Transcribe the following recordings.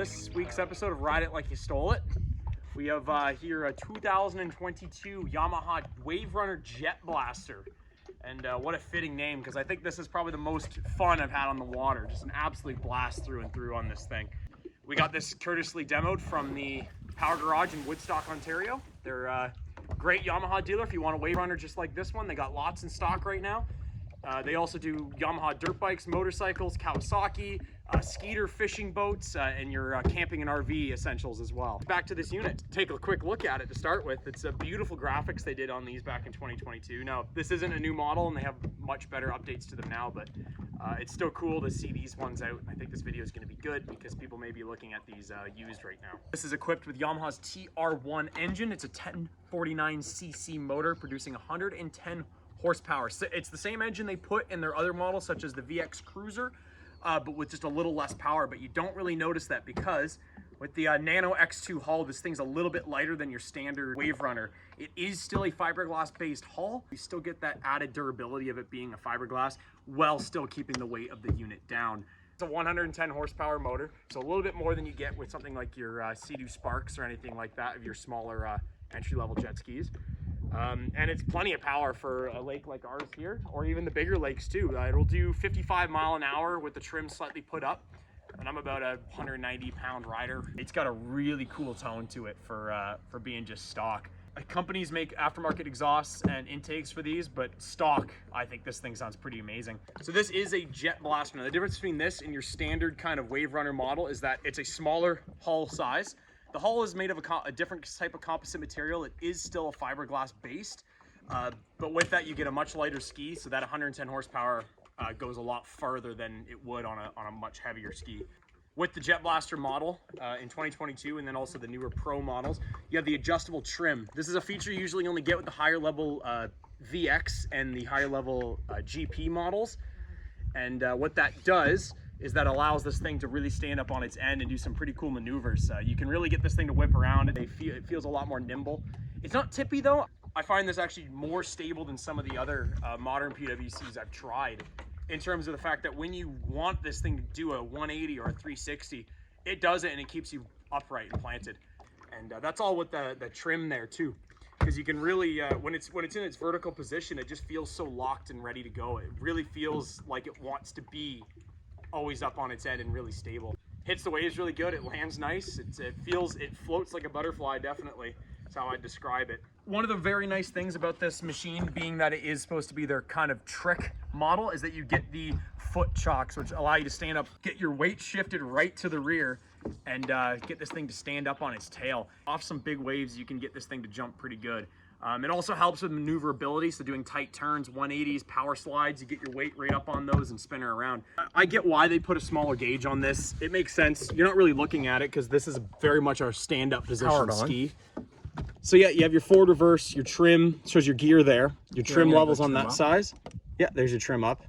this week's episode of Ride It Like You Stole It, we have here a 2022 Yamaha WaveRunner Jet Blaster. And what a fitting name, because I think this is probably the most fun I've had on the water. Just an absolute blast through and through on this thing. We got this courteously demoed from the Power Garage in Woodstock, Ontario. They're a great Yamaha dealer if you want a WaveRunner just like this one. They got lots in stock right now. They also do Yamaha dirt bikes, motorcycles, Kawasaki, skeeter, fishing boats, and your camping and RV essentials as well. Back to this unit. Take a quick look at it to start with. It's a beautiful graphics they did on these back in 2022. Now, this isn't a new model and they have much better updates to them now, but it's still cool to see these ones out. I think this video is going to be good because people may be looking at these used right now. This is equipped with Yamaha's TR1 engine. It's a 1049cc motor producing 110 horsepower. So it's the same engine they put in their other models, such as the VX Cruiser, but with just a little less power. But you don't really notice that because with the Nano X2 hull, this thing's a little bit lighter than your standard WaveRunner. It is still a fiberglass based hull. You still get that added durability of it being a fiberglass while still keeping the weight of the unit down. It's a 110 horsepower motor, so a little bit more than you get with something like your Sea-Doo Sparks or anything like that of your smaller entry-level jet skis. And it's plenty of power for a lake like ours here, or even the bigger lakes too. It'll do 55 mile an hour with the trim slightly put up, and I'm about a 190-pound rider. It's got a really cool tone to it for being just stock. Companies make aftermarket exhausts and intakes for these, but stock, I think this thing sounds pretty amazing. So this is a Jet Blaster. Now, the difference between this and your standard kind of WaveRunner model is that it's a smaller hull size. The hull is made of a different type of composite material. It is still a fiberglass based, but with that you get a much lighter ski, so that 110 horsepower goes a lot further than it would on a much heavier ski. With the Jet Blaster model in 2022, and then also the newer Pro models, you have the adjustable trim. This is a feature you usually only get with the higher level VX and the higher level GP models. And what that does is that allows this thing to really stand up on its end and do some pretty cool maneuvers. You can really get this thing to whip around, and it feels a lot more nimble. It's not tippy though. I find this actually more stable than some of the other modern PWCs I've tried, in terms of the fact that when you want this thing to do a 180 or a 360, it does it and it keeps you upright and planted. And that's all with the trim there too, because you can really, when it's in its vertical position, it just feels so locked and ready to go. It really feels like it wants to be always up on its end and really stable. Hits the waves really good. It lands nice. It floats like a butterfly, definitely. That's how I'd describe it. One of the very nice things about this machine, being that it is supposed to be their kind of trick model, is that you get the foot chocks, which allow you to stand up, get your weight shifted right to the rear, and get this thing to stand up on its tail. Off some big waves, you can get this thing to jump pretty good. It also helps with maneuverability, so doing tight turns, 180s, power slides, you get your weight right up on those and spin her around. I get why they put a smaller gauge on this. It makes sense. You're not really looking at it because this is very much our stand-up position ski. So yeah, you have your forward, reverse, your trim, shows your gear there, your trim levels on that size. Yeah, there's your trim up.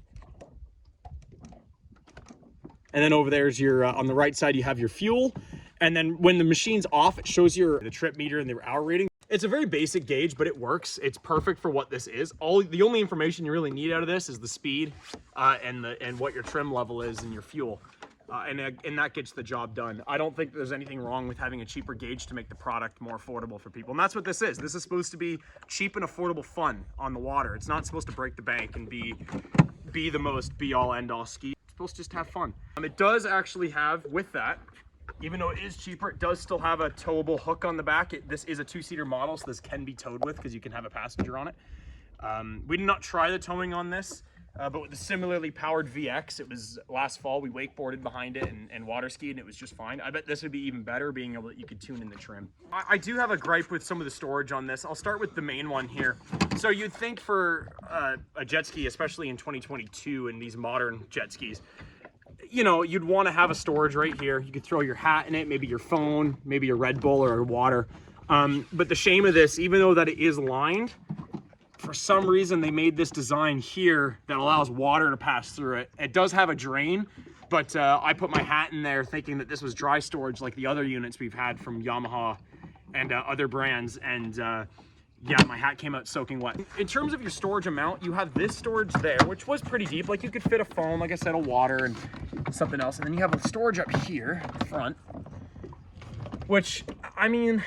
And then over there's your, on the right side, you have your fuel. And then when the machine's off, it shows the trip meter and the hour rating. It's a very basic gauge, but it works. It's perfect for what this is. The only information you really need out of this is the speed and what your trim level is and your fuel. And that gets the job done. I don't think there's anything wrong with having a cheaper gauge to make the product more affordable for people. And that's what this is. This is supposed to be cheap and affordable fun on the water. It's not supposed to break the bank and be the most be-all, end-all ski. It's supposed to just have fun. It does actually have, with that, even though it is cheaper, it does still have a towable hook on the back. This is a two-seater model, so this can be towed with because you can have a passenger on it. We did not try the towing on this, but with the similarly powered VX, it was last fall, we wakeboarded behind it and water skied, and it was just fine. I bet this would be even better, being able that you could tune in the trim. I do have a gripe with some of the storage on this. I'll start with the main one here. So you'd think for a jet ski, especially in 2022 and these modern jet skis, you know, you'd want to have a storage right here. You could throw your hat in it, maybe your phone, maybe your Red Bull or water. But the shame of this, even though that it is lined, for some reason they made this design here that allows water to pass through it. It does have a drain, but I put my hat in there thinking that this was dry storage like the other units we've had from Yamaha and other brands, and yeah, my hat came out soaking wet. In terms of your storage amount, you have this storage there, which was pretty deep. Like, you could fit a phone, like I said, a water and something else. And then you have a storage up here at the front. which, I mean,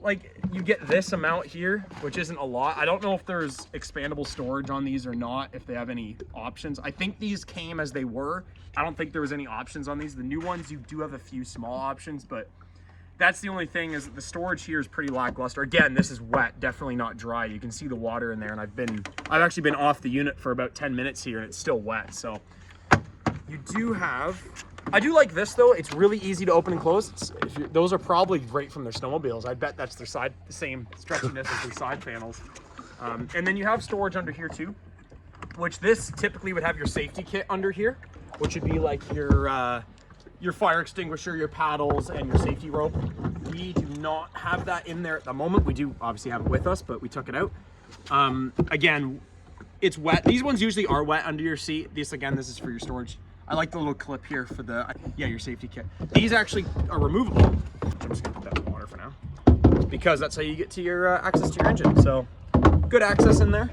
like, you get this amount here, which isn't a lot. I don't know if there's expandable storage on these or not, if they have any options. I think these came as they were. I don't think there was any options on these. The new ones, you do have a few small options, but that's the only thing, is that the storage here is pretty lackluster. Again, this is wet, definitely not dry. You can see the water in there, and I've actually been off the unit for about 10 minutes here, and it's still wet. So you do have, I do like this though. It's really easy to open and close. Those are probably right from their snowmobiles. I bet that's their side, the same stretchiness as their side panels. And then you have storage under here too, which this typically would have your safety kit under here, which would be like your fire extinguisher, your paddles, and your safety rope. We do not have that in there at the moment. We do obviously have it with us, but we took it out. Again, it's wet. These ones usually are wet under your seat. This is for your storage. I like the little clip here for your safety kit. These actually are removable. I'm just gonna put that in the water for now, because that's how you get to your access to your engine. So good access in there.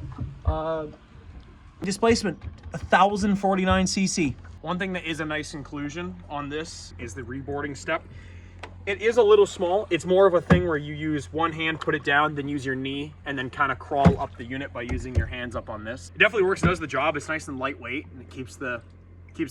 Displacement, 1049 cc. One thing that is a nice inclusion on this is the reboarding step. It is a little small. It's more of a thing where you use one hand, put it down, then use your knee, and then kind of crawl up the unit by using your hands up on this. It definitely works, does the job. It's nice and lightweight, and it keeps the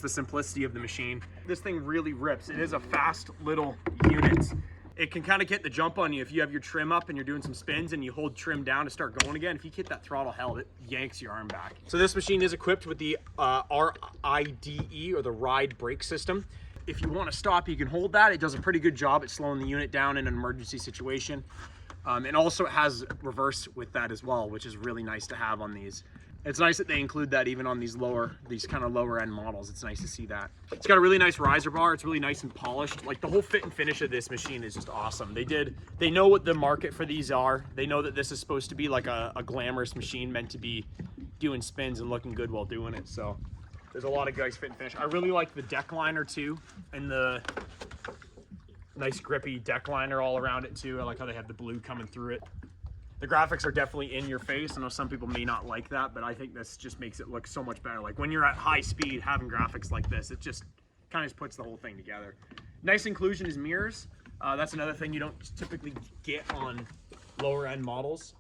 simplicity of the machine. This thing really rips. It is a fast little unit. It can kind of get the jump on you if you have your trim up and you're doing some spins and you hold trim down to start going again. If you hit that throttle held, it yanks your arm back. So this machine is equipped with the RIDE, or the ride brake system. If you want to stop, you can hold that. It does a pretty good job at slowing the unit down in an emergency situation. And also it has reverse with that as well, which is really nice to have on these. It's nice that they include that even on these kind of lower end models. It's nice to see that. It's got a really nice riser bar. It's really nice and polished. Like, the whole fit and finish of this machine is just awesome. They know what the market for these are. They know that this is supposed to be like a glamorous machine meant to be doing spins and looking good while doing it. So there's a lot of guys fit and finish. I really like the deck liner too, and the nice grippy deck liner all around it too. I like how they have the blue coming through it. The graphics are definitely in your face. I know some people may not like that, but I think this just makes it look so much better. Like, when you're at high speed, having graphics like this, it just kind of puts the whole thing together. Nice inclusion is mirrors. That's another thing you don't typically get on lower end models.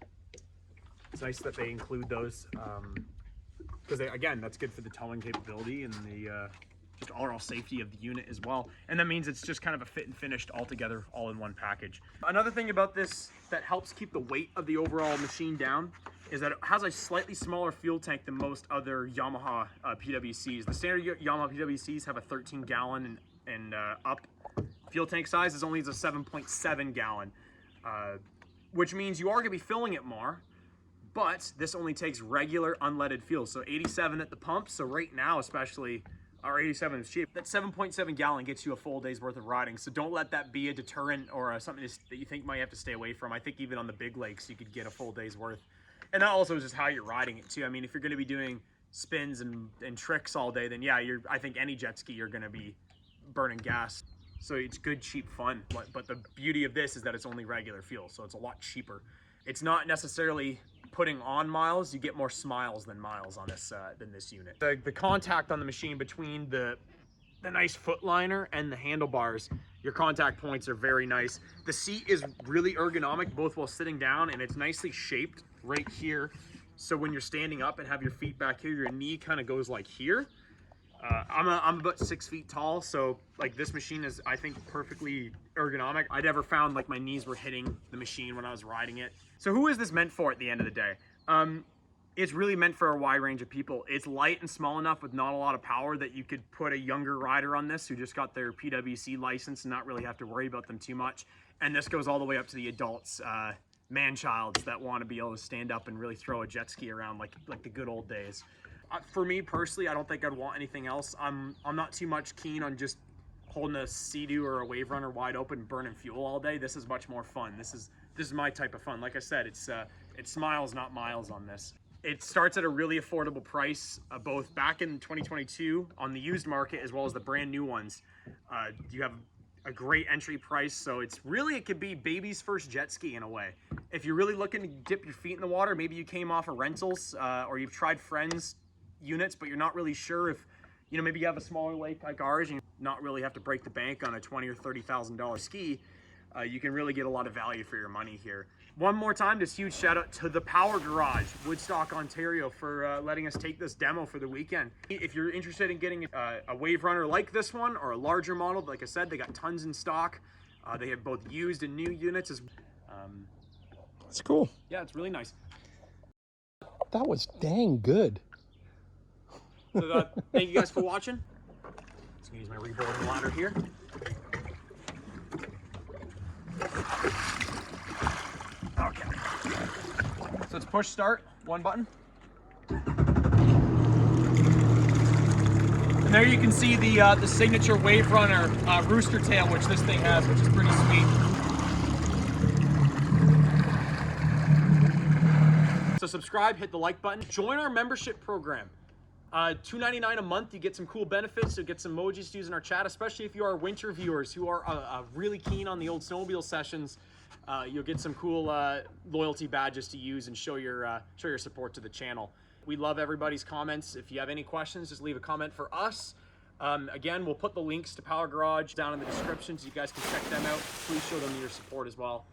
It's nice that they include those, because again, that's good for the towing capability and the just overall safety of the unit as well. And that means it's just kind of a fit and finished altogether, all in one package. Another thing about this that helps keep the weight of the overall machine down is that it has a slightly smaller fuel tank than most other Yamaha PWCs. The standard Yamaha PWCs have a 13 gallon and up fuel tank size. Is only a 7.7 gallon, which means you are gonna be filling it more, but this only takes regular unleaded fuel. So 87 at the pump. So right now, especially, our 87 is cheap. That 7.7 gallon gets you a full day's worth of riding. So don't let that be a deterrent or something that you think might have to stay away from. I think even on the big lakes, you could get a full day's worth. And that also is just how you're riding it too. I mean, if you're gonna be doing spins and tricks all day, then yeah, I think any jet ski, you're gonna be burning gas. So it's good, cheap fun. But the beauty of this is that it's only regular fuel, so it's a lot cheaper. It's not necessarily putting on miles. You get more smiles than miles on this than this unit. The contact on the machine between the nice foot liner and the handlebars, your contact points are very nice. The seat is really ergonomic, both while sitting down, and it's nicely shaped right here. So when you're standing up and have your feet back here, your knee kind of goes like here. I'm about 6 feet tall, so like, this machine is, I think, perfectly ergonomic. I never found like my knees were hitting the machine when I was riding it. So who is this meant for at the end of the day? It's really meant for a wide range of people. It's light and small enough with not a lot of power that you could put a younger rider on this who just got their PWC license and not really have to worry about them too much. And this goes all the way up to the adults, man-childs that want to be able to stand up and really throw a jet ski around like the good old days. For me personally, I don't think I'd want anything else. I'm not too much keen on just holding a Sea-Doo or a WaveRunner wide open, burning fuel all day. This is much more fun. This is my type of fun. Like I said, it's smiles, not miles on this. It starts at a really affordable price, both back in 2022 on the used market as well as the brand new ones. You have a great entry price, so it could be baby's first jet ski in a way. If you're really looking to dip your feet in the water, maybe you came off of rentals or you've tried friends' units, but you're not really sure if, maybe you have a smaller lake like ours and you not really have to break the bank on a $20,000 or $30,000 ski. you can really get a lot of value for your money here. One more time, just huge shout out to the Power Garage, Woodstock, Ontario, for letting us take this demo for the weekend. If you're interested in getting a WaveRunner like this one or a larger model, like I said, they got tons in stock. They have both used and new units. That's cool. Yeah, it's really nice. That was dang good. So thank you guys for watching. Just gonna use my reboarding ladder here. Okay. So it's push start, one button. And there you can see the signature WaveRunner rooster tail, which this thing has, which is pretty sweet. So subscribe, hit the like button, join our membership program. $2.99 a month, you get some cool benefits, you get some emojis to use in our chat, especially if you are winter viewers who are really keen on the old snowmobile sessions. You'll get some cool loyalty badges to use and show your support to the channel. We love everybody's comments. If you have any questions, just leave a comment for us. Again, we'll put the links to Power Garage down in the description so you guys can check them out. Please show them your support as well.